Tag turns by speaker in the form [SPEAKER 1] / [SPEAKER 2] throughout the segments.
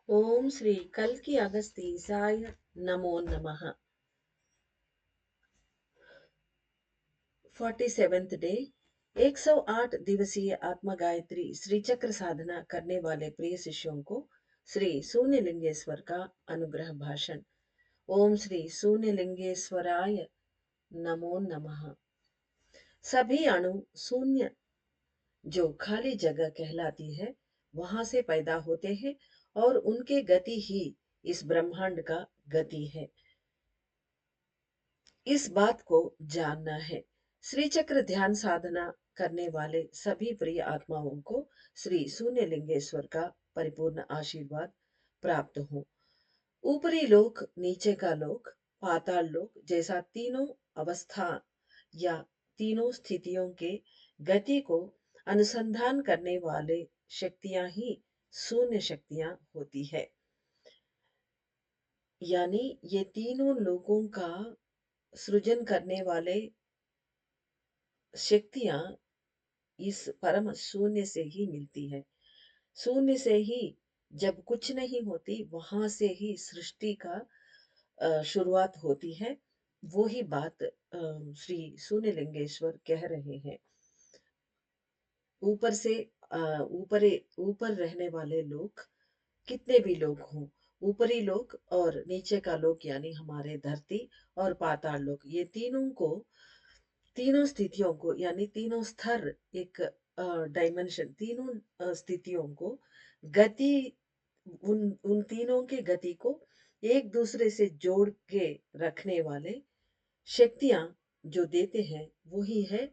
[SPEAKER 1] ओम श्री कल्कि अगस्तीसाय नमो नमः। 47th day. 108 दिवसीय आत्म गायत्री श्री चक्र साधना करने वाले प्रिय शिष्यों को श्री शून्यलिंगेश्वर का अनुग्रह भाषण। ओम श्री शून्यलिंगेश्वराय नमो नमः। सभी अणु शून्य जो खाली जगह कहलाती है वहां से पैदा होते हैं और उनके गति ही इस ब्रह्मांड का गति है। इस बात को जानना है। श्री चक्र ध्यान साधना करने वाले सभी प्रिय आत्माओं को श्री शून्यलिंगेश्वर का परिपूर्ण आशीर्वाद प्राप्त हो। ऊपरी लोक, नीचे का लोक, पाताल लोक जैसा तीनों अवस्था या तीनों स्थितियों के गति को अनुसंधान करने वाले शक्तियां ही शून्य शक्तियां होती है। यानी ये तीनों लोकों का सृजन करने वाले शक्तियां इस परम शून्य से ही मिलती है। शून्य से ही जब कुछ नहीं होती वहां से ही सृष्टि का शुरुआत होती है। वो ही बात श्री शून्यलिंगेश्वर कह रहे हैं। ऊपर से ऊपर ऊपर रहने वाले लोग कितने भी लोग हों, ऊपरी लोग और नीचे का लोग यानी हमारे धरती और पाताल लोग, ये तीनों को, तीनों स्थितियों को यानी तीनों स्तर, एक डायमेंशन, तीनों स्थितियों को गति, उन उन तीनों के गति को एक दूसरे से जोड़ के रखने वाले शक्तियां जो देते हैं वही है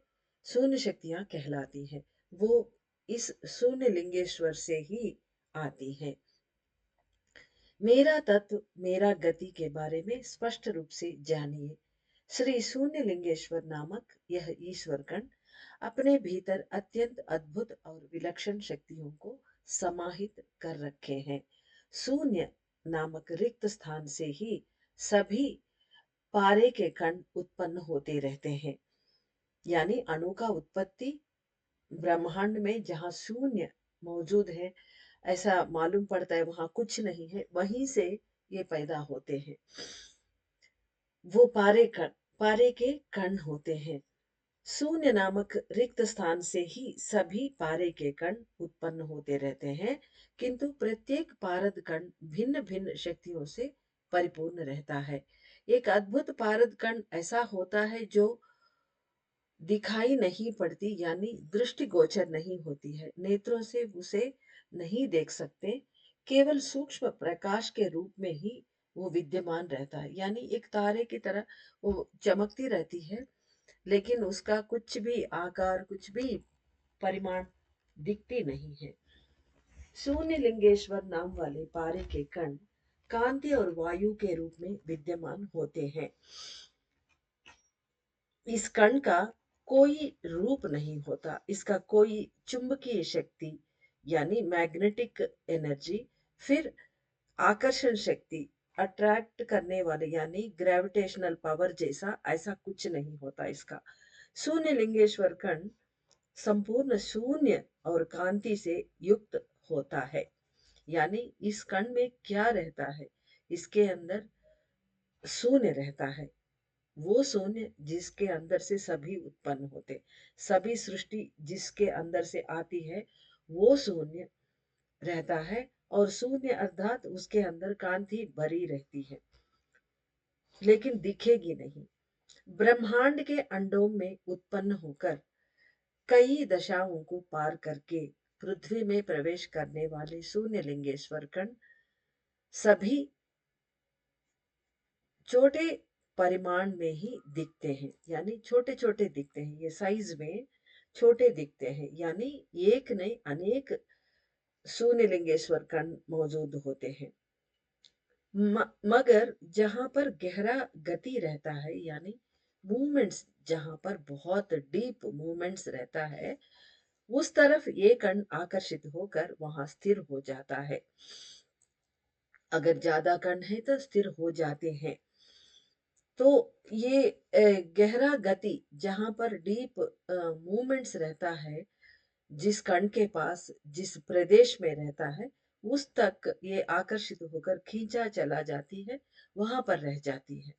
[SPEAKER 1] शून्य शक्तियां कहलाती है। वो इस शून्य लिंगेश्वर से ही आती है। मेरा तत्व मेरा गति के बारे में स्पष्ट रूप से जानिए। श्री शून्य लिंगेश्वर नामक यह ईश्वर गण अपने भीतर अत्यंत अद्भुत और विलक्षण शक्तियों को समाहित कर रखे हैं। शून्य नामक रिक्त स्थान से ही सभी पारे के कण उत्पन्न होते रहते हैं। यानी अणु का उत्पत्ति ब्रह्मांड में जहाँ शून्य मौजूद है, ऐसा मालूम पड़ता है, वहां कुछ नहीं है, वहीं से ये पैदा होते हैं। वो पारे के कण होते हैं। शून्य नामक रिक्त स्थान से ही सभी पारे के कण उत्पन्न होते रहते हैं, किंतु प्रत्येक पारद कण भिन्न भिन्न शक्तियों से परिपूर्ण रहता है। एक अद्भुत पारद कण ऐसा होता है जो दिखाई नहीं पड़ती, यानी दृष्टिगोचर नहीं होती है, नेत्रों से उसे नहीं देख सकते, केवल सूक्ष्म प्रकाश के रूप में ही वो विद्यमान रहता है। यानी एक तारे की तरह वो चमकती रहती है, लेकिन उसका कुछ भी आकार, कुछ भी परिमाण दिखती नहीं है। शून्य लिंगेश्वर नाम वाले पारे के कण कांति और वायु के रूप में विद्यमान होते हैं। इस कण का कोई रूप नहीं होता, इसका कोई चुंबकीय शक्ति यानी मैग्नेटिक एनर्जी, फिर आकर्षण शक्ति, अट्रैक्ट करने वाले यानी ग्रेविटेशनल पावर जैसा ऐसा कुछ नहीं होता इसका। शून्य लिंगेश्वर कण संपूर्ण शून्य और कांति से युक्त होता है। यानी इस कण में क्या रहता है, इसके अंदर शून्य रहता है। वो शून्य जिसके अंदर से सभी उत्पन्न होते, सभी सृष्टि जिसके अंदर से आती है, वो शून्य रहता है। और शून्य अर्थात उसके अंदर कांति भरी रहती है, लेकिन दिखेगी नहीं। ब्रह्मांड के अंडों में उत्पन्न होकर कई दशाओं को पार करके पृथ्वी में प्रवेश करने वाले शून्य लिंगेश्वर कण सभी छोटे परिमाण में ही दिखते हैं, यानी छोटे छोटे दिखते हैं, ये साइज में छोटे दिखते हैं। यानी एक नहीं अनेक शून्य लिंगेश्वर कण मौजूद होते हैं। मगर जहां पर गहरा गति रहता है, यानी मूवमेंट्स, जहां पर बहुत डीप मूवमेंट्स रहता है, उस तरफ ये कण आकर्षित होकर वहां स्थिर हो जाता है। अगर ज्यादा कण है तो स्थिर हो जाते हैं। तो ये गहरा गति जहां पर डीप मूवमेंट्स रहता है, जिस कण के पास जिस प्रदेश में रहता है, उस तक ये आकर्षित होकर खींचा चला जाती है, वहां पर रह जाती है।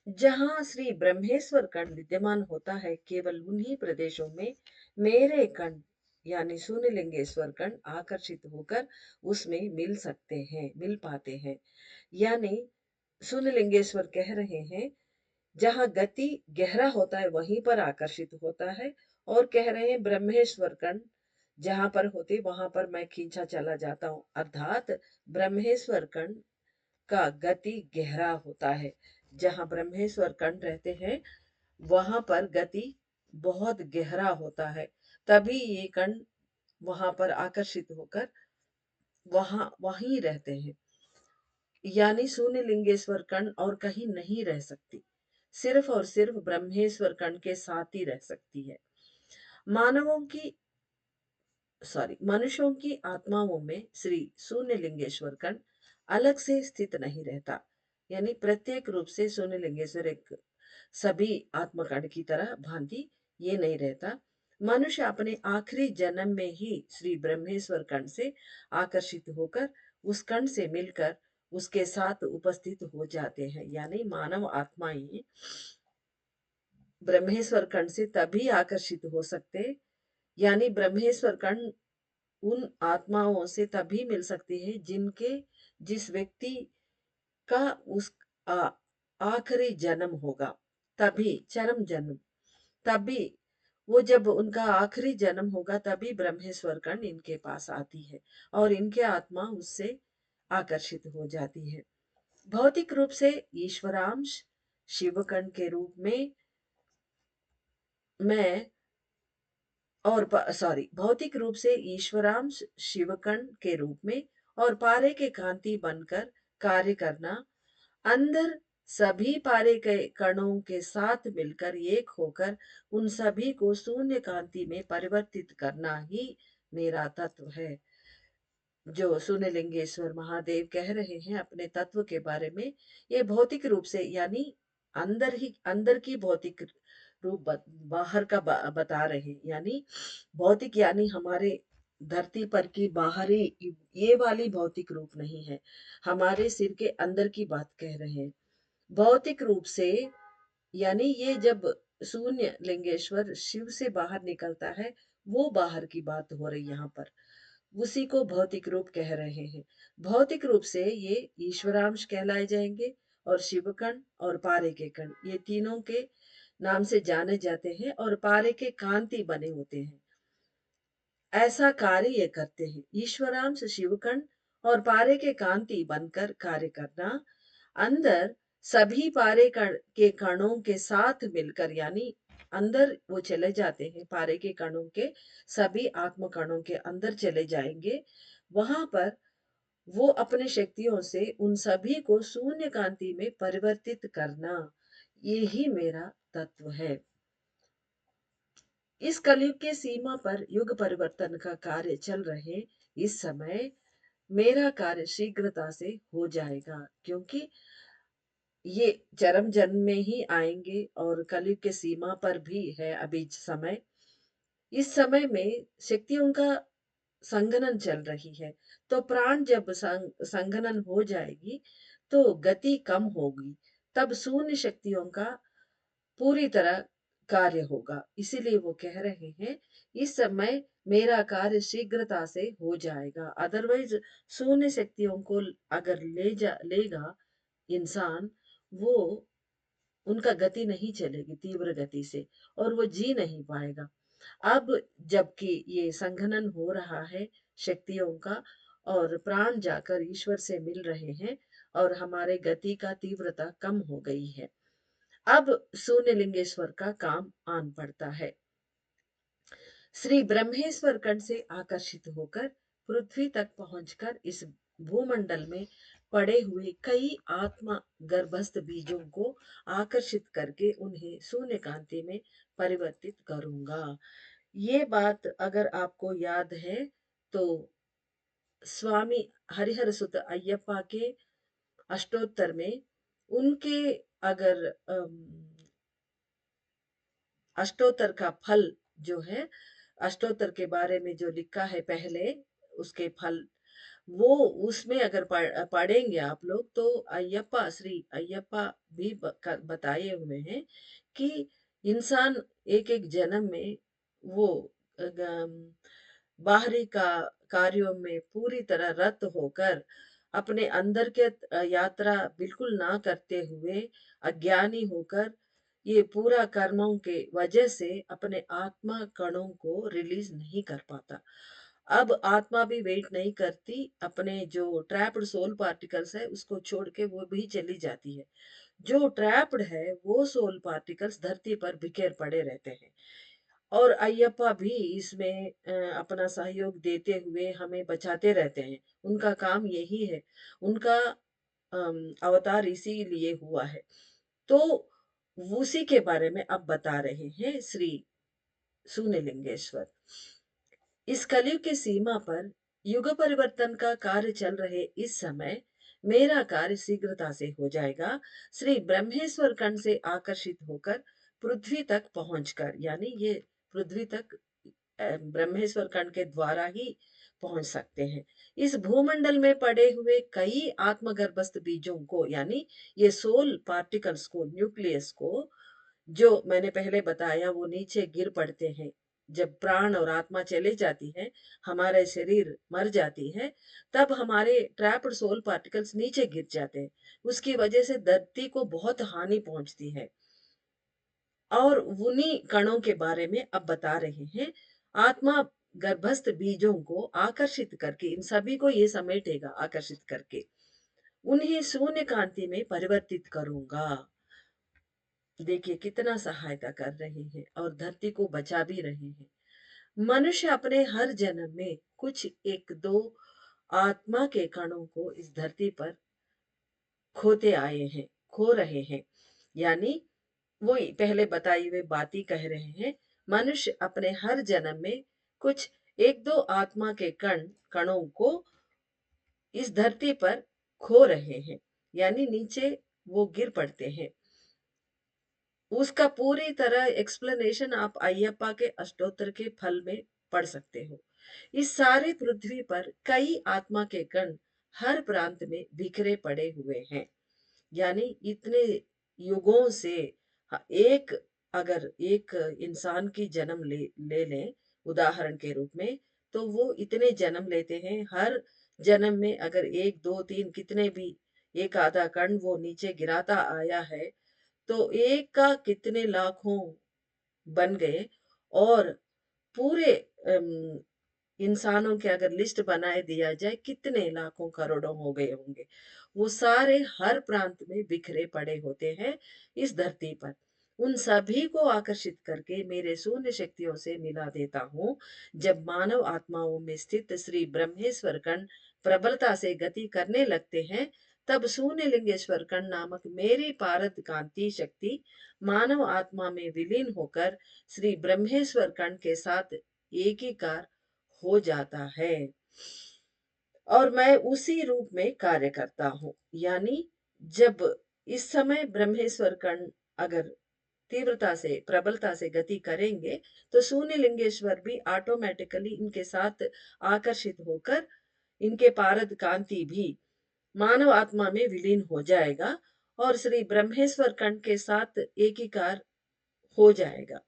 [SPEAKER 1] जहां श्री ब्रह्मेश्वर कण विद्यमान होता है, केवल उन्हीं प्रदेशों में मेरे कण यानी शून्यलिंगेश्वर कण आकर्षित होकर उसमें मिल सकते हैं, मिल पाते हैं। यानी शून्यलिंगेश्वर कह रहे हैं, जहां गति गहरा होता है वहीं पर आकर्षित होता है, और कह रहे हैं ब्रह्मेश्वर कण जहां पर होते वहां पर मैं खींचा चला जाता हूं, अर्थात ब्रह्मेश्वर कण का गति गहरा होता है। जहां ब्रह्मेश्वर कण रहते हैं वहां पर गति बहुत गहरा होता है, तभी ये कण वहां पर आकर्षित होकर वहीं रहते हैं। यानी शून्य लिंगेश्वर कण और कहीं नहीं रह सकती, सिर्फ और सिर्फ ब्रह्मेश्वर कण के साथ ही रह सकती है। मानवों की मनुष्यों की आत्माओं में श्री शून्य लिंगेश्वर कण अलग से स्थित नहीं रहता। यानी प्रत्येक रूप से शून्य लिंगेश्वर एक सभी आत्मकण की तरह भांति ये नहीं रहता। मनुष्य अपने आखिरी जन्म में ही श्री ब्रह्मेश्वर कण से आकर्षित होकर उस कण से मिलकर उसके साथ उपस्थित हो जाते हैं। यानी मानव आत्माएं ब्रह्मेश्वर कण से तभी आकर्षित हो सकते, यानी ब्रह्मेश्वर कण उन आत्माओं से तभी मिल सकती है जिनके जिस व्यक्ति का उस आ- आखिरी जन्म होगा, तभी चरम जन्म, तभी वो जब उनका आखिरी जन्म होगा तभी ब्रह्मेश्वर कण इनके पास आती है और इनके आत्मा उससे आकर्षित हो जाती है। भौतिक रूप से ईश्वरांश शिवकण के रूप में मैं भौतिक रूप से ईश्वरांश शिवकण के रूप में और पारे के कांति बनकर कार्य करना, अंदर सभी पारे के कणों के साथ मिलकर एक होकर उन सभी को शून्य कांति में परिवर्तित करना ही मेरा तत्व है। जो शून्यलिंगेश्वर महादेव कह रहे हैं अपने तत्व के बारे में, ये भौतिक रूप से यानी अंदर की भौतिक रूप बाहर का बता रहे हैं। यानी भौतिक यानी हमारे धरती पर की बाहरी ये वाली भौतिक रूप नहीं है, हमारे सिर के अंदर की बात कह रहे हैं। भौतिक रूप से यानी ये जब शून्य लिंगेश्वर शिव से बाहर निकलता है, वो बाहर की बात हो रही यहाँ पर, उसी को भौतिक रूप कह रहे हैं। भौतिक रूप से ये ईश्वरांश कहलाए जाएंगे, और शिवकण और पारे के कण ये तीनों के नाम से जाने जाते हैं और पारे के कांति बने होते हैं। ऐसा कार्य ये करते हैं, ईश्वरांश शिवकण और पारे के कांति बनकर कार्य करना, अंदर सभी पारे के कणों के साथ मिलकर, यानी अंदर वो चले जाते हैं, पारे के कणों के सभी आत्म कणों के अंदर चले जाएंगे। वहां पर वो अपने शक्तियों से उन सभी को शून्य कांति में परिवर्तित करना, ये ही मेरा तत्व है। इस कलयुग के सीमा पर युग परिवर्तन का कार्य चल रहे इस समय मेरा कार्य शीघ्रता से हो जाएगा, क्योंकि ये चरम जन्म में ही आएंगे और कलयुग के सीमा पर भी है अभी समय। इस समय में शक्तियों का संघनन चल रही है, तो प्राण जब संघनन हो जाएगी तो गति कम होगी, तब शून्य शक्तियों का पूरी तरह कार्य होगा। इसीलिए वो कह रहे हैं इस समय मेरा कार्य शीघ्रता से हो जाएगा। अदरवाइज शून्य शक्तियों को अगर लेगा इंसान, वो उनका गति नहीं चलेगी तीव्र गति से, और वो जी नहीं पाएगा। अब जबकि ये संघनन हो रहा है शक्तियों का, और प्राण जाकर ईश्वर से मिल रहे हैं, और हमारे गति का तीव्रता कम हो गई है, अब शून्य लिंगेश्वर का काम आन पड़ता है। श्री ब्रह्मेश्वर कण से आकर्षित होकर पृथ्वी तक पहुंचकर इस भूमंडल में पड़े हुए कई आत्मा गर्भस्थ बीजों को आकर्षित करके उन्हें शून्य कांति में परिवर्तित करूंगा। ये बात अगर आपको याद है तो स्वामी हरिहर सुत अय्यप्पा के अष्टोत्तर में उनके अगर अष्टोत्तर का फल जो है, अष्टोत्तर के बारे में जो लिखा है पहले उसके फल वो उसमें अगर पढ़ेंगे आप लोग तो अय्यप्पा श्री अय्यप्पा भी बताए हुए हैं कि इंसान एक एक जन्म में वो बाहरी का कार्यों में पूरी तरह रत होकर अपने अंदर के यात्रा बिल्कुल ना करते हुए अज्ञानी होकर ये पूरा कर्मों के वजह से अपने आत्मा कणों को रिलीज नहीं कर पाता। अब आत्मा भी वेट नहीं करती, अपने जो ट्रैप्ड सोल पार्टिकल्स है उसको छोड़ के वो भी चली जाती है। जो ट्रैप्ड है वो सोल पार्टिकल्स धरती पर बिखेर पड़े रहते हैं। और अय्यप्पा भी इसमें अपना सहयोग देते हुए हमें बचाते रहते हैं। उनका काम यही है। उनका अवतार इसीलिए हुआ है। तो उसी के बारे में अब बता रहे हैं श्री शून्यलिंगेश्वर। इस कलयुग की सीमा पर युग परिवर्तन का कार्य चल रहे इस समय मेरा कार्य शीघ्रता से हो जाएगा। श्री ब्रह्मेश्वर कण से आकर्षित होकर पृथ्वी तक पहुंचकर, यानी ये पृथ्वी तक ब्रह्मेश्वर कण के द्वारा ही पहुंच सकते हैं। इस भूमंडल में पड़े हुए कई आत्मगर्भस्थ बीजों को, यानी ये सोल पार्टिकल्स को, न्यूक्लियस को, जो मैंने पहले बताया वो नीचे गिर पड़ते हैं। जब प्राण और आत्मा चले जाती है, हमारे शरीर मर जाती है, तब हमारे ट्रैप्ड सोल पार्टिकल्स नीचे गिर जाते हैं। उसकी वजह से धरती को बहुत हानि पहुंचती है। और उन्हीं कणों के बारे में अब बता रहे हैं। आत्मा गर्भस्थ बीजों को आकर्षित करके, इन सभी को ये समेटेगा आकर्षित करके, उन्हें शून्य कांति में परिवर्तित करूंगा। देखिए कितना सहायता कर रहे हैं और धरती को बचा भी रहे हैं। मनुष्य अपने हर जन्म में कुछ एक दो आत्मा के कणों को इस धरती पर खोते आए हैं, खो रहे हैं। यानी वो पहले बताई हुई बात ही कह रहे हैं। मनुष्य अपने हर जन्म में कुछ एक दो आत्मा के कणों को इस धरती पर खो रहे हैं, यानी नीचे वो गिर पड़ते हैं। उसका पूरी तरह एक्सप्लेनेशन आप अय्यप्पा के अष्टोत्तर के फल में पढ़ सकते हो। इस सारी पृथ्वी पर कई आत्मा के कण हर प्रांत में बिखरे पड़े हुए हैं। यानी इतने युगों से एक अगर एक इंसान की जन्म ले लें उदाहरण के रूप में, तो वो इतने जन्म लेते हैं। हर जन्म में अगर एक दो तीन कितने भी एक आधा कण वो नीचे गिराता आया है, तो एक का कितने लाखों बन गए। और पूरे इंसानों के अगर लिस्ट बनाए दिया जाए कितने लाखों करोड़ों हो गए होंगे। वो सारे हर प्रांत में बिखरे पड़े होते हैं इस धरती पर। उन सभी को आकर्षित करके मेरे शून्य शक्तियों से मिला देता हूँ। जब मानव आत्माओं में स्थित श्री ब्रह्मेश्वर कण प्रबलता से गति करने लगते हैं, तब शून्य लिंगेश्वर कण नामक मेरी पारद कांति शक्ति मानव आत्मा में विलीन होकर श्री ब्रह्मेश्वर कण के साथ एकीकार हो जाता है और मैं उसी रूप में कार्य करता हूँ। यानी जब इस समय ब्रह्मेश्वर कण अगर तीव्रता से प्रबलता से गति करेंगे, तो शून्य लिंगेश्वर भी ऑटोमेटिकली इनके साथ आकर्षित होकर इनके पारद कांति भी मानव आत्मा में विलीन हो जाएगा और श्री ब्रह्मेश्वर कण के साथ एकीकार हो जाएगा।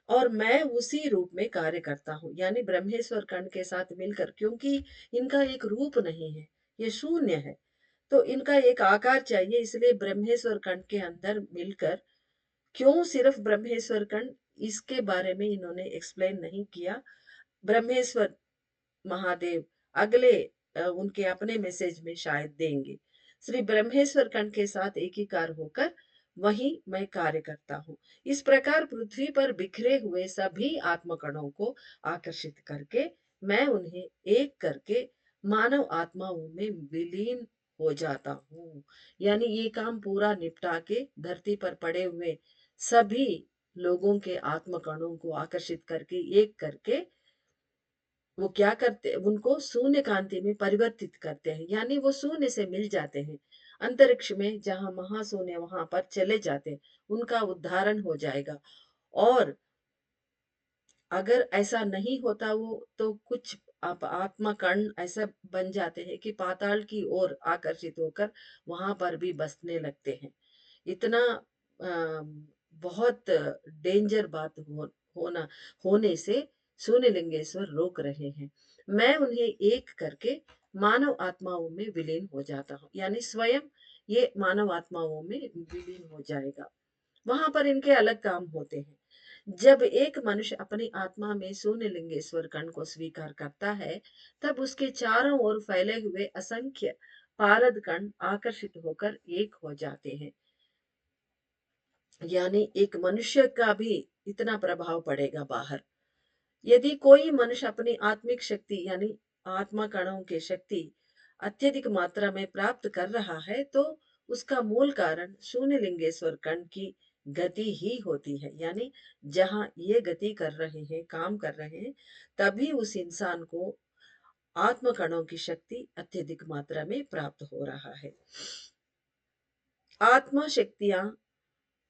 [SPEAKER 1] और मैं उसी रूप में कार्य करता हूँ, यानी ब्रह्मेश्वर कण के साथ मिलकर, क्योंकि इनका एक रूप नहीं है, ये शून्य है। तो इनका एक आकार चाहिए, इसलिए ब्रह्मेश्वर कण के अंदर मिलकर, क्यों सिर्फ ब्रह्मेश्वर कण, इसके बारे में इन्होंने एक्सप्लेन नहीं किया। ब्रह्मेश्वर महादेव अगले उनके अपने मैसेज में शायद देंगे। श्री ब्रह्मेश्वर कण के साथ एकीकार होकर वही मैं कार्य करता हूँ। इस प्रकार पृथ्वी पर बिखरे हुए सभी आत्मकणों को आकर्षित करके मैं उन्हें एक करके मानव आत्माओं में विलीन हो जाता हूँ। यानी ये काम पूरा निपटा के धरती पर पड़े हुए सभी लोगों के आत्मकणों को आकर्षित करके एक करके वो क्या करते, उनको शून्य कांति में परिवर्तित करते हैं, यानी वो शून्य से मिल जाते हैं। अंतरिक्ष में जहां महाशून्य वहां पर चले जाते हैं, उनका उद्धारण हो जाएगा। और अगर ऐसा नहीं होता वो, तो कुछ आप आत्मा कण ऐसा बन जाते हैं कि पाताल की ओर आकर्षित होकर वहां पर भी बसने लगते हैं। इतना बहुत डेंजर बात होना होने से शून्यलिंगेश्वर रोक रहे हैं। मैं उन्हें एक करके मानव आत्माओं में विलीन हो जाता हूँ, यानी स्वयं ये मानव आत्माओं में विलीन हो जाएगा। वहां पर इनके अलग काम होते हैं। जब एक मनुष्य अपनी आत्मा में शून्य लिंगेश्वर कण को स्वीकार करता है, तब उसके चारों ओर फैले हुए असंख्य पारद कण आकर्षित होकर एक हो जाते हैं। यानी एक मनुष्य का भी इतना प्रभाव पड़ेगा बाहर। यदि कोई मनुष्य अपनी आत्मिक शक्ति यानी आत्मा कणों की शक्ति अत्यधिक मात्रा में प्राप्त कर रहा है, तो उसका मूल कारण शून्य लिंगेश्वर कण की गति ही होती है। यानी जहां ये गति कर रहे हैं, काम कर रहे हैं, तभी उस इंसान को आत्म कणों की शक्ति अत्यधिक मात्रा में प्राप्त हो रहा है। आत्मा शक्तियां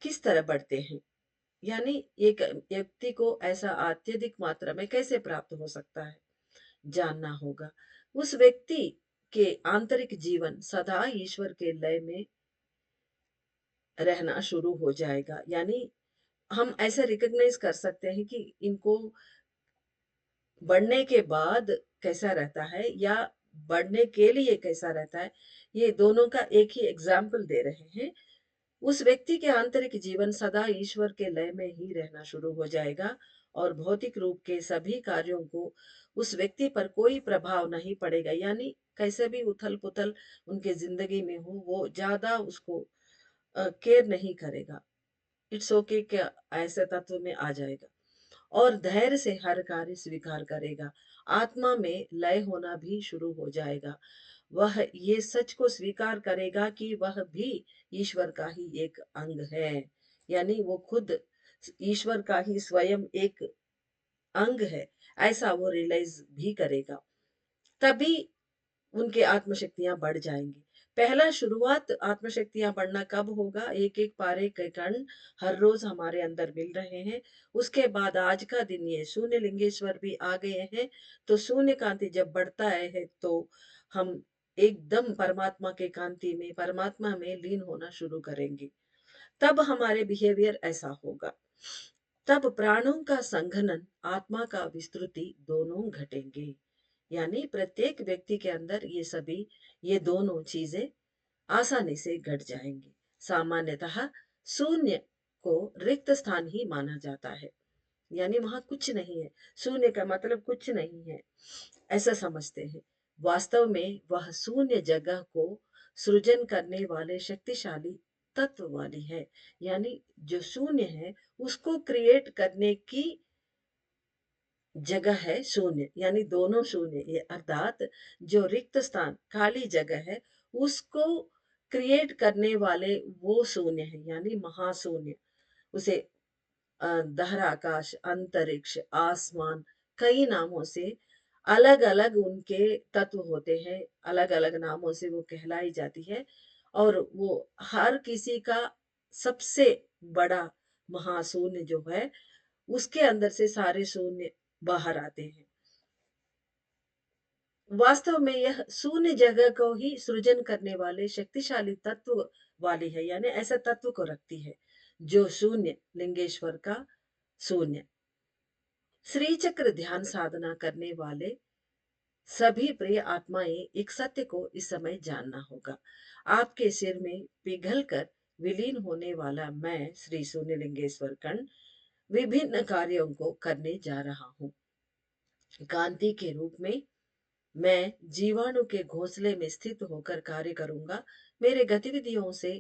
[SPEAKER 1] किस तरह बढ़ते हैं, यानी एक व्यक्ति को ऐसा अत्यधिक मात्रा में कैसे प्राप्त हो सकता है, जानना होगा। उस व्यक्ति के आंतरिक जीवन सदा ईश्वर के लय में रहना शुरू हो जाएगा। यानी हम ऐसे रिकॉग्नाइज कर सकते हैं कि इनको बढ़ने के बाद कैसा रहता है या बढ़ने के लिए कैसा रहता है, ये दोनों का एक ही एग्जाम्पल दे रहे हैं। उस व्यक्ति के आंतरिक जीवन सदा ईश्वर के लय में ही रहना शुरू हो जाएगा और भौतिक रूप के सभी कार्यों को उस व्यक्ति पर कोई प्रभाव नहीं पड़ेगा। यानी कैसे भी उथल पुथल उनके जिंदगी में हो, वो ज्यादा उसको केयर नहीं करेगा। इट्स ओके क्या ऐसे तत्व में आ जाएगा और धैर्य से हर कार्य स्वीकार करेगा। आत्मा में लय होना भी शुरू हो जाएगा। वह ये सच को स्वीकार करेगा कि वह भी ईश्वर का ही एक अंग है। यानी वो खुद ईश्वर का ही स्वयं एक अंग है, ऐसा वो रियलाइज भी करेगा। तभी उनके आत्मशक्तियां बढ़ जाएंगी। पहला शुरुआत आत्मशक्तियां बढ़ना कब होगा? एक एक पारे के कण हर रोज हमारे अंदर मिल रहे हैं। उसके बाद आज का दिन ये शून्य लिंगेश्वर भी आ गए हैं। तो शून्य कांति जब बढ़ता है तो हम एकदम परमात्मा के कांति में, परमात्मा में लीन होना शुरू करेंगे। तब हमारे बिहेवियर ऐसा होगा। तब प्राणों का संघनन, आत्मा का विस्तृति दोनों घटेंगे। यानी प्रत्येक व्यक्ति के अंदर ये दोनों चीजें आसानी से घट जाएंगी। सामान्यतः शून्य को रिक्त स्थान ही माना जाता है, यानी वहां कुछ नहीं है। शून्य का मतलब कुछ नहीं है, ऐसा समझते हैं। वास्तव में वह शून्य जगह को सृजन करने वाले शक्तिशाली तत्व वाली है। यानी जो शून्य है उसको क्रिएट करने की जगह है शून्य, यानी दोनों शून्य, ये अर्थात जो रिक्त स्थान खाली जगह है उसको क्रिएट करने वाले वो शून्य है, यानी महाशून्य। उसे दहरा आकाश, अंतरिक्ष, आसमान, कई नामों से अलग अलग उनके तत्व होते हैं, अलग अलग नामों से वो कहलाई जाती है। और वो हर किसी का सबसे बड़ा महाशून्य जो है, उसके अंदर से सारे शून्य बाहर आते हैं। वास्तव में यह शून्य जगह को ही सृजन करने वाले शक्तिशाली तत्व वाली है, यानी ऐसा तत्व को रखती है जो शून्य लिंगेश्वर का शून्य। श्री चक्र ध्यान साधना करने वाले सभी प्रिय आत्माएं एक सत्य को इस समय जानना होगा। आपके सिर में पिघल कर विलीन होने वाला मैं श्री शून्य लिंगेश्वर कण विभिन्न कार्यों को करने जा रहा हूँ। कांति के रूप में मैं जीवाणु के घोंसले में स्थित होकर कार्य करूंगा। मेरे गतिविधियों से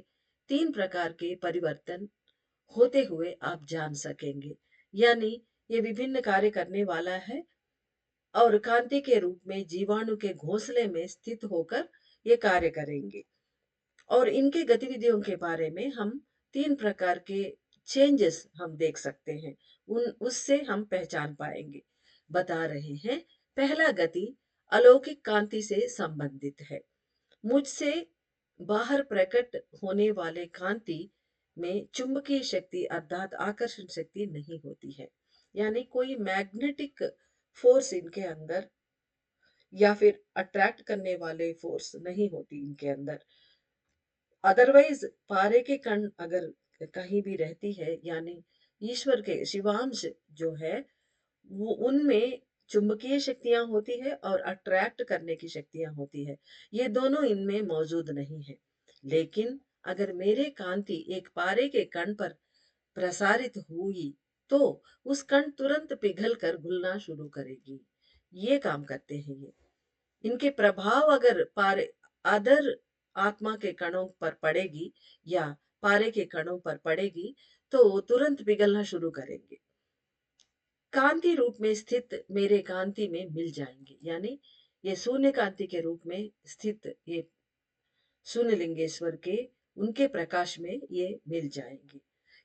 [SPEAKER 1] 3 प्रकार के परिवर्तन होते हुए आप जान सकेंगे। यानी ये विभिन्न कार्य करने वाला है और कांति के रूप में जीवाणु के घोंसले में स्थित होकर ये कार्य करेंगे। और इनके गतिविधियों के बारे में हम 3 प्रकार के चेंजेस हम देख सकते हैं, उन उससे हम पहचान पाएंगे। बता रहे हैं, पहला गति अलौकिक कांति से संबंधित है। मुझसे बाहर प्रकट होने वाले कांति में चुंबकीय शक्ति अर्थात आकर्षण शक्ति नहीं होती है। यानी कोई मैग्नेटिक फोर्स इनके अंदर या फिर अट्रैक्ट करने वाले फोर्स नहीं होती इनके अंदर। अदरवाइज पारे के कण अगर कहीं भी रहती है, यानी ईश्वर के शिवांश जो है वो उनमें चुंबकीय शक्तियां होती है और अट्रैक्ट करने की शक्तियां होती है। ये दोनों इनमें मौजूद नहीं है। लेकिन अगर मेरे कांति एक पारे के कण पर प्रसारित हुई तो उस कण तुरंत पिघल कर घुलना शुरू करेगी। ये काम करते हैं ये। इनके प्रभाव अगर पारे अदर आत्मा के कणों पर पड़ेगी या पारे के कणों पर पड़ेगी तो तुरंत पिघलना शुरू करेंगे। कांति रूप में स्थित मेरे कांति में मिल जाएंगे, यानी ये शून्य कांति के रूप में स्थित ये शून्य लिंगेश्वर के उनके प्रकाश में ये मिल जाएंगे।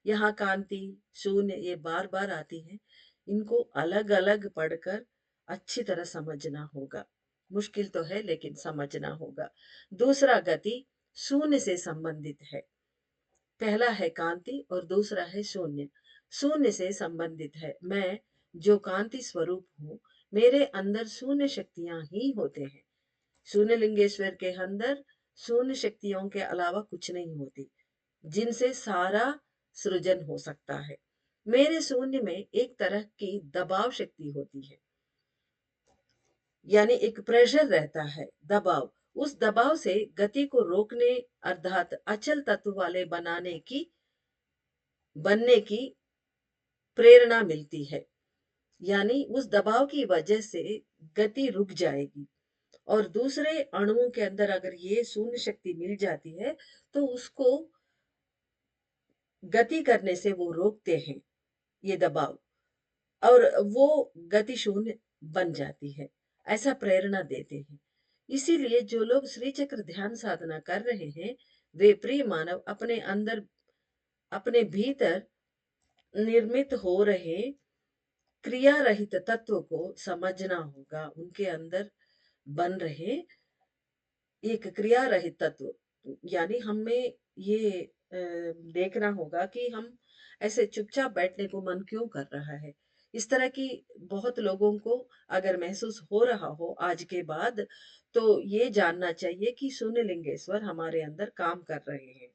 [SPEAKER 1] यहाँ कांति शून्य ये बार बार आती है। इनको अलग अलग पढ़कर अच्छी तरह समझना होगा। मुश्किल तो है लेकिन समझना होगा। दूसरा गति शून्य से संबंधित है। पहला है कांति और दूसरा है शून्य। शून्य से संबंधित है। मैं जो कांति स्वरूप हूँ, मेरे अंदर शून्य शक्तियां ही होते हैं। शून्य लिंगेश्वर के अंदर शून्य शक्तियों के अलावा कुछ नहीं होती, जिनसे सारा सृजन हो सकता है। मेरे शून्य में एक तरह की दबाव शक्ति होती है, यानी एक प्रेशर रहता है, दबाव। उस दबाव से गति को रोकने अर्थात अचल तत्व वाले बनने की प्रेरणा मिलती है। यानी उस दबाव की वजह से गति रुक जाएगी। और दूसरे अणुओं के अंदर अगर ये शून्य शक्ति मिल जाती है तो उसको गति करने से वो रोकते हैं, ये दबाव, और वो गति शून्य बन जाती है। ऐसा प्रेरणा देते हैं। इसीलिए जो लोग श्री चक्र ध्यान साधना कर रहे हैं, वे प्रिय मानव अपने अंदर अपने भीतर निर्मित हो रहे क्रिया रहित तत्व को समझना होगा। उनके अंदर बन रहे एक क्रिया रहित तत्व, यानी हमें ये देखना होगा कि हम ऐसे चुपचाप बैठने को मन क्यों कर रहा है। इस तरह की बहुत लोगों को अगर महसूस हो रहा हो आज के बाद, तो ये जानना चाहिए कि शून्य लिंगेश्वर हमारे अंदर काम कर रहे हैं।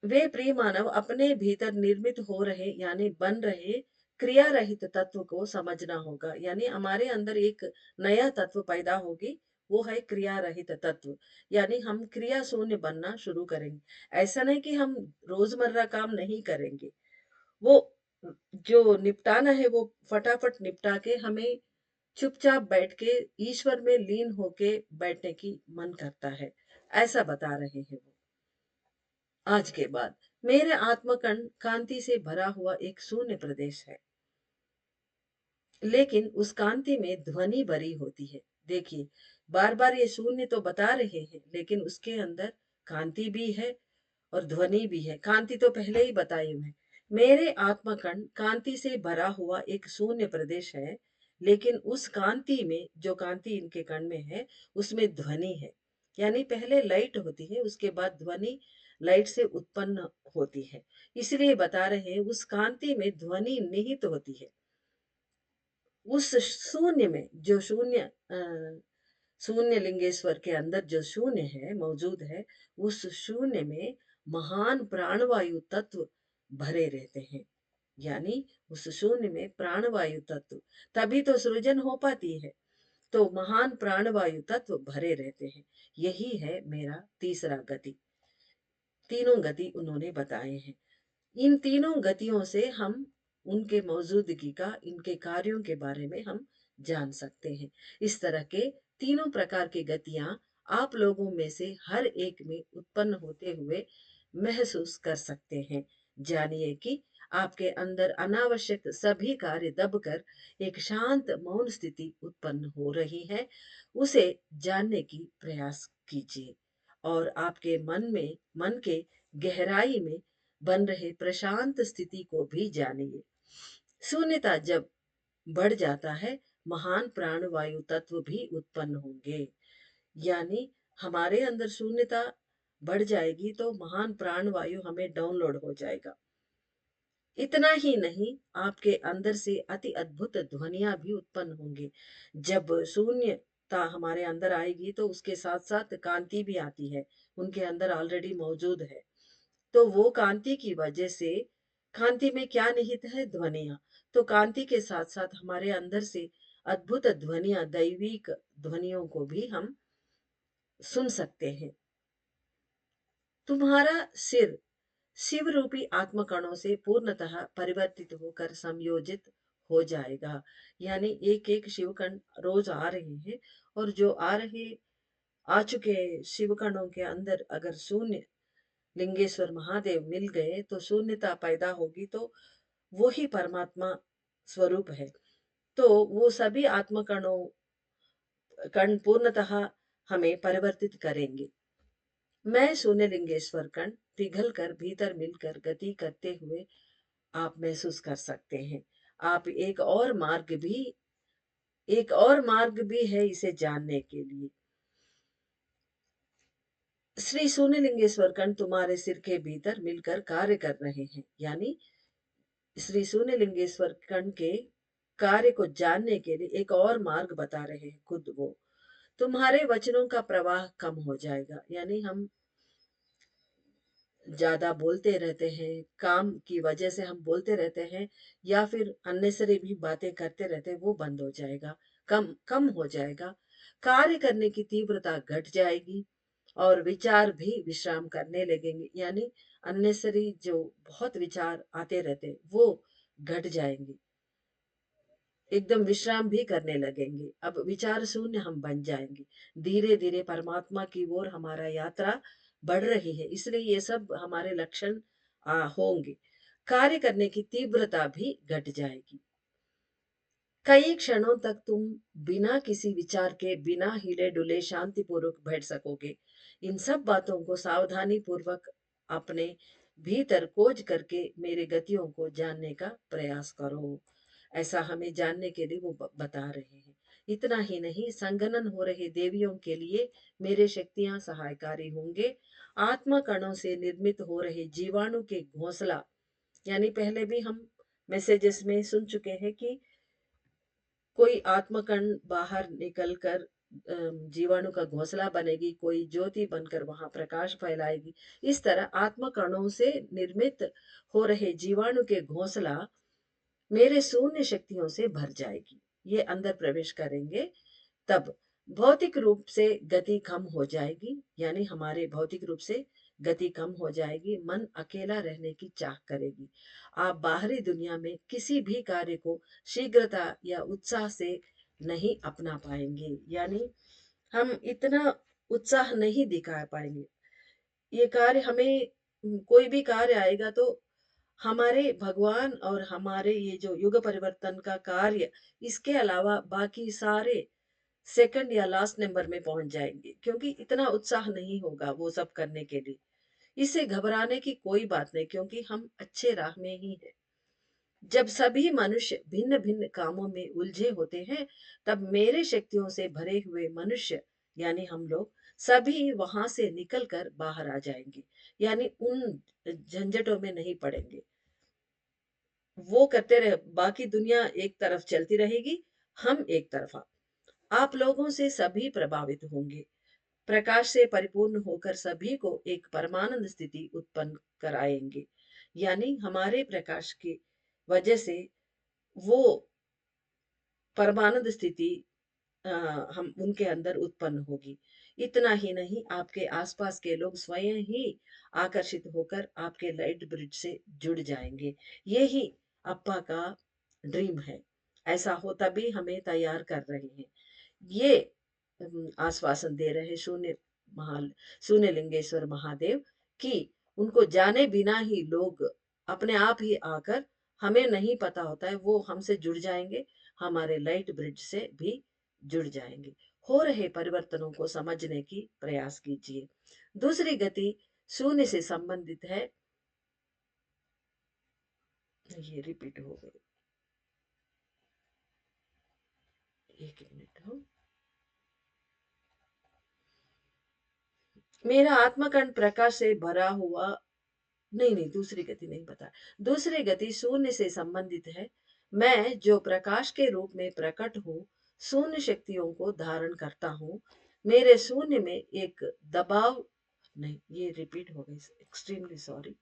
[SPEAKER 1] वे प्रिय मानव अपने भीतर निर्मित हो रहे यानी बन रहे क्रिया रहित तत्व को समझना होगा। यानी हमारे अंदर एक नया तत्व पैदा होगी, वो है क्रिया रहित तत्व। यानी हम क्रिया शून्य बनना शुरू करेंगे। ऐसा नहीं कि हम रोजमर्रा काम नहीं करेंगे, वो जो निपटाना है वो फटाफट निपटा के हमें चुपचाप बैठ के ईश्वर में लीन होके बैठने की मन करता है, ऐसा बता रहे हैं वो। आज के बाद मेरे आत्मकण कांति से भरा हुआ एक शून्य प्रदेश है, लेकिन उस कांति में ध्वनि भरी होती है। देखिए, बार बार ये शून्य तो बता रहे हैं, लेकिन उसके अंदर कांति भी है और ध्वनि भी है। कांति तो पहले ही बताई मैं। मेरे आत्मकण कांति से भरा हुआ एक शून्य प्रदेश है, लेकिन उस कांति में जो कांति इनके कण में है उसमें ध्वनि है। यानी पहले लाइट होती है, उसके बाद ध्वनि लाइट से उत्पन्न होती है। इसलिए बता रहे हैं उस कांति में ध्वनि निहित होती है। उस शून्य में जो शून्य लिंगेश्वर के अंदर जो शून्य है मौजूद है, उस शून्य में महान प्राणवायु तत्व भरे रहते हैं। यानी उस शून्य में प्राणवायु तत्व, तभी तो सृजन हो पाती है। तो महान प्राणवायु तत्व भरे रहते हैं। यही है मेरा तीसरा गति। तीनों गति उन्होंने बताए हैं। इन तीनों गतियों से हम उनके मौजूदगी का, इनके कार्यों के बारे में हम जान सकते हैं। इस तरह के तीनों प्रकार की गतियां आप लोगों में से हर एक में उत्पन्न होते हुए महसूस कर सकते हैं। जानिए कि आपके अंदर अनावश्यक सभी कार्य दबकर एक शांत मौन स्थिति उत्पन्न हो रही है। उसे जानने की प्रयास कीजिए और आपके मन के गहराई में बन रहे प्रशांत स्थिति को भी जानिए। शून्यता जब बढ़ जाता है, महान प्राणवायु तत्व भी उत्पन्न होंगे। यानी हमारे अंदर शून्यता बढ़ जाएगी तो महान प्राणवायु हमें डाउनलोड हो जाएगा। इतना ही नहीं, आपके अंदर से अति अद्भुत ध्वनियाँ भी उत्पन्न होंगी। जब शून्यता हमारे अंदर आएगी तो उसके साथ-साथ कांति भी आती है, उनके अंदर ऑलरेडी मौजूद है। तो वो कांति की वजह से कांति में क्या निहित है? ध्वनियाँ। तो कांति के साथ-साथ हमारे अंदर से अद्भुत ध्वनियाँ, दैविक ध्वनियों को भी हम सुन सकते हैं। तुम्हारा सिर शिव रूपी आत्म कणों से पूर्णतः परिवर्तित होकर संयोजित हो जाएगा। यानी एक-एक शिव कण रोज आ रहे हैं और जो आ चुके शिव कणों के अंदर अगर शून्य लिंगेश्वर महादेव मिल गए तो शून्यता पैदा होगी, तो वो ही परमात्मा स्वरूप है। तो वो सभी आत्म कण पूर्णतः हमें परिवर्तित करेंगे। मैं शून्य लिंगेश्वर कण पिघल कर भीतर मिलकर गति करते हुए आप महसूस कर सकते हैं। आप एक और मार्ग भी है इसे जानने के लिए। श्री शून्यलिंगेश्वर कण तुम्हारे सिर के भीतर मिलकर कार्य कर रहे हैं। यानी श्री शून्यलिंगेश्वर कण के कार्य को जानने के लिए एक और मार्ग बता रहे हैं खुद वो। तुम्हारे वचनों का प्रवाह कम हो जाएगा। यानी हम ज़्यादा बोलते रहते हैं, काम की वजह से हम बोलते रहते हैं या फिर अननेसेसरी भी बातें करते रहते हैं, वो बंद हो जाएगा, कम कम हो जाएगा। कार्य करने की तीव्रता घट जाएगी और विचार भी विश्राम करने लगेंगे। यानी अननेसेसरी जो बहुत विचार आते रहते हैं, वो घट जाएंगे। एकदम विश्राम भी करने लगेंगे। अब विचार शून्य हम बन जाएंगे। धीरे धीरे परमात्मा की ओर हमारा यात्रा बढ़ रही है, इसलिए ये सब हमारे लक्षण होंगे। कार्य करने की तीव्रता भी घट जाएगी। कई क्षणों तक तुम बिना किसी विचार के बिना हिले डुले शांतिपूर्वक बैठ सकोगे। इन सब बातों को सावधानी पूर्वक अपने भीतर खोज करके मेरे गतियों को जानने का प्रयास करो। ऐसा हमें जानने के लिए वो बता रहे हैं। इतना ही नहीं, संगनन हो रहे देवियों के लिए मेरे शक्तियां सहायकारी होंगे। आत्मा कणों से निर्मित हो रहे जीवाणु के घोंसला, यानी पहले भी हम मैसेजेस में सुन चुके हैं कि कोई आत्मकण बाहर निकल कर जीवाणु का घोंसला बनेगी, कोई ज्योति बनकर वहां प्रकाश फैलाएगी। इस तरह आत्मकणों से निर्मित हो रहे जीवाणु के घोंसला मेरे शून्य शक्तियों से भर जाएगी। ये अंदर प्रवेश करेंगे तब भौतिक रूप से गति कम हो जाएगी। यानी हमारे भौतिक रूप से गति कम हो जाएगी, मन अकेला रहने की चाह करेगी। आप बाहरी दुनिया में किसी भी कार्य को शीघ्रता या उत्साह से नहीं अपना पाएंगे। यानी हम इतना उत्साह नहीं दिखा पाएंगे। ये कार्य हमें कोई भी कार्य आएगा तो हमारे भगवान और हमारे ये जो युग परिवर्तन का कार्य, इसके अलावा बाकी सारे सेकंड या लास्ट नंबर में पहुंच जाएंगे, क्योंकि इतना उत्साह नहीं होगा वो सब करने के लिए। इससे घबराने की कोई बात नहीं, क्योंकि हम अच्छे राह में ही हैं। जब सभी मनुष्य भिन्न भिन्न कामों में उलझे होते हैं, तब मेरे शक्तियों से भरे हुए मनुष्य यानी हम लोग सभी वहां से निकल कर बाहर आ जाएंगे। यानी उन झंझटों में नहीं पड़ेंगे। वो करते रहे, बाकी दुनिया एक तरफ चलती रहेगी, हम एक तरफा। आप लोगों से सभी प्रभावित होंगे। प्रकाश से परिपूर्ण होकर सभी को एक परमानंद स्थिति उत्पन्न कराएंगे। यानी हमारे प्रकाश की वजह से वो परमानंद स्थिति हम उनके अंदर उत्पन्न होगी। इतना ही नहीं, आपके आसपास के लोग स्वयं ही आकर्षित होकर आपके लाइट ब्रिज से जुड़ जाएंगे। ये ही अप्पा का ड्रीम है। ऐसा हो तभी हमें तैयार कर रहे हैं। ये आश्वासन दे रहे शून्य लिंगेश्वर महादेव कि उनको जाने बिना ही लोग अपने आप ही आकर, हमें नहीं पता होता है, वो हमसे जुड़ जाएंगे, हमारे लाइट ब्रिज से भी जुड़ जाएंगे। हो रहे परिवर्तनों को समझने की प्रयास कीजिए। दूसरी गति शून्य से संबंधित है। ये रिपीट हो गई, एक मिनट हो। मेरा आत्मकंठ प्रकाश से भरा हुआ नहीं, नहीं, दूसरी गति नहीं बताया। दूसरी गति शून्य से संबंधित है। मैं जो प्रकाश के रूप में प्रकट हूँ, शून्य शक्तियों को धारण करता हूँ। मेरे शून्य में एक दबाव, नहीं, ये रिपीट हो गई, एक्सट्रीमली सॉरी।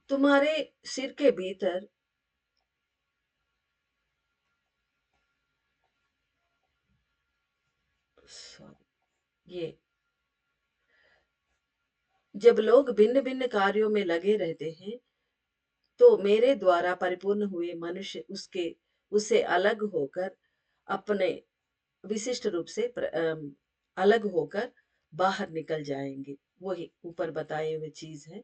[SPEAKER 1] तुम्हारे सिर के भीतर, सॉरी, ये जब लोग भिन्न-भिन्न कार्यों में लगे रहते हैं, तो मेरे द्वारा परिपूर्ण हुए मनुष्य उससे अलग होकर अपने विशिष्ट रूप से अलग होकर बाहर निकल जाएंगे। वही ऊपर बताए हुए चीज है।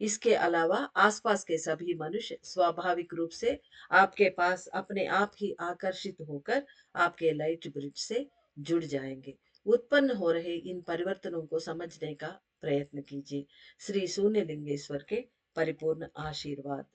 [SPEAKER 1] इसके अलावा आसपास के सभी मनुष्य स्वाभाविक रूप से आपके पास अपने आप ही आकर्षित होकर आपके लाइट ब्रिज से जुड़ जाएंगे। उत्पन्न हो रहे इन परिवर्तनों को समझने का प्रयत्न कीजिए। श्री शून्य लिंगेश्वर के परिपूर्ण आशीर्वाद।